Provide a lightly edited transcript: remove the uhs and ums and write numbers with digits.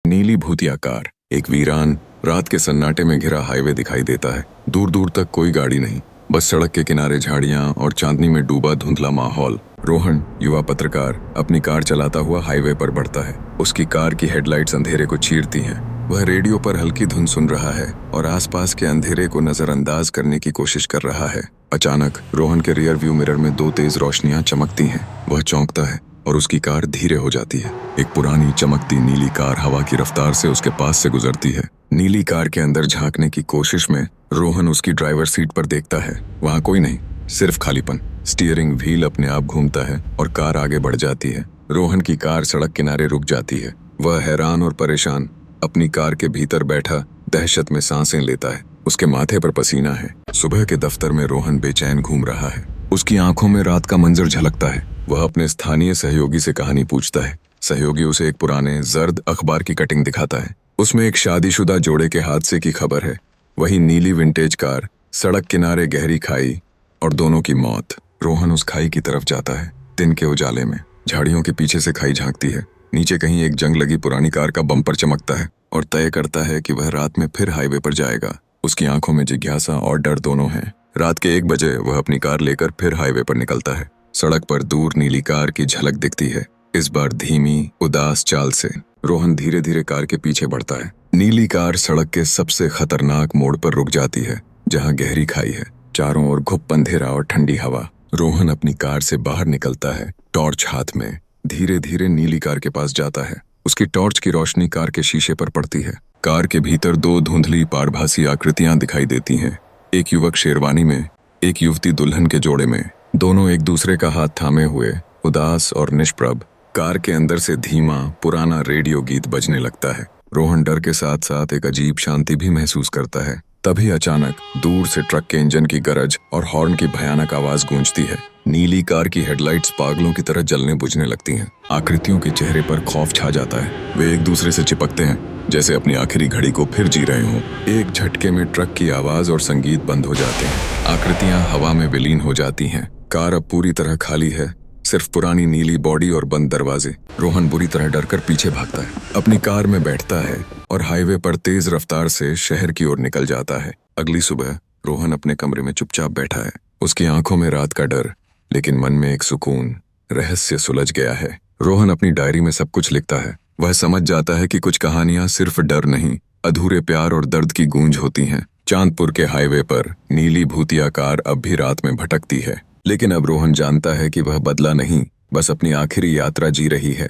नीली भूतिया कार। एक वीरान रात के सन्नाटे में घिरा हाईवे दिखाई देता है। दूर दूर तक कोई गाड़ी नहीं, बस सड़क के किनारे झाड़ियां और चांदनी में डूबा धुंधला माहौल। रोहन, युवा पत्रकार, अपनी कार चलाता हुआ हाईवे पर बढ़ता है। उसकी कार की हेडलाइट्स अंधेरे को चीरती हैं। वह रेडियो पर हल्की धुन सुन रहा है और आसपास के अंधेरे को नजरअंदाज करने की कोशिश कर रहा है। अचानक रोहन के रियर व्यू मिरर में दो तेज रोशनियां चमकती हैं। वह चौंकता है और उसकी कार धीरे हो जाती है। एक पुरानी चमकती नीली कार हवा की रफ्तार से उसके पास से गुजरती है। नीली कार के अंदर झांकने की कोशिश में रोहन उसकी ड्राइवर सीट पर देखता है। वहां कोई नहीं, सिर्फ खालीपन। स्टीयरिंग व्हील अपने आप घूमता है और कार आगे बढ़ जाती है। रोहन की कार सड़क किनारे रुक जाती है। वह हैरान और परेशान अपनी कार के भीतर बैठा दहशत में सांसें लेता है। उसके माथे पर पसीना है। सुबह के दफ्तर में रोहन बेचैन घूम रहा है। उसकी आंखों में रात का मंजर झलकता है। वह अपने स्थानीय सहयोगी से कहानी पूछता है। सहयोगी उसे एक पुराने जर्द अखबार की कटिंग दिखाता है। उसमें एक शादीशुदा जोड़े के हादसे की खबर है। वही नीली विंटेज कार, सड़क किनारे गहरी खाई और दोनों की मौत। रोहन उस खाई की तरफ जाता है। दिन के उजाले में झाड़ियों के पीछे से खाई झांकती है। नीचे कहीं एक जंग लगी पुरानी कार का बम्पर चमकता है और तय करता है कि वह रात में फिर हाईवे पर जाएगा। उसकी आंखों में जिज्ञासा और डर दोनों हैं। रात के 1 बजे वह अपनी कार लेकर फिर हाईवे पर निकलता है। सड़क पर दूर नीली कार की झलक दिखती है, इस बार धीमी उदास चाल से। रोहन धीरे धीरे कार के पीछे बढ़ता है। नीली कार सड़क के सबसे खतरनाक मोड़ पर रुक जाती है, जहां गहरी खाई है। चारों ओर घुप अंधेरा और ठंडी हवा। रोहन अपनी कार से बाहर निकलता है, टॉर्च हाथ में। धीरे धीरे नीली कार के पास जाता है। उसकी टॉर्च की रोशनी कार के शीशे पर पड़ती है। कार के भीतर 2 धुंधली पारभासी आकृतियां दिखाई देती हैं। एक युवक शेरवानी में, एक युवती दुल्हन के जोड़े में, दोनों एक दूसरे का हाथ थामे हुए, उदास और निष्प्रभ। कार के अंदर से धीमा पुराना रेडियो गीत बजने लगता है। रोहन डर के साथ साथ एक अजीब शांति भी महसूस करता है। तभी अचानक दूर से ट्रक के इंजन की गरज और हॉर्न की भयानक आवाज गूंजती है। नीली कार की हेडलाइट्स पागलों की तरह जलने बुझने लगती हैं। आकृतियों के चेहरे पर खौफ छा जाता है। वे एक दूसरे से चिपकते हैं, जैसे अपनी आखिरी घड़ी को फिर जी रहे हों। एक झटके में ट्रक की आवाज और संगीत बंद हो जाते हैं। आकृतियां हवा में विलीन हो जाती हैं। कार अब पूरी तरह खाली है, सिर्फ पुरानी नीली बॉडी और बंद दरवाजे। रोहन बुरी तरह डरकर पीछे भागता है। अपनी कार में बैठता है और हाईवे पर तेज रफ्तार से शहर की ओर निकल जाता है। अगली सुबह रोहन अपने कमरे में चुपचाप बैठा है। उसकी आंखों में रात का डर, लेकिन मन में एक सुकून, रहस्य सुलझ गया है। रोहन अपनी डायरी में सब कुछ लिखता है। वह समझ जाता है कि कुछ कहानियां सिर्फ डर नहीं, अधूरे प्यार और दर्द की गूंज होती हैं। चांदपुर के हाईवे पर नीली भूतिया कार अब भी रात में भटकती है, लेकिन अब रोहन जानता है कि वह बदला नहीं, बस अपनी आखिरी यात्रा जी रही है।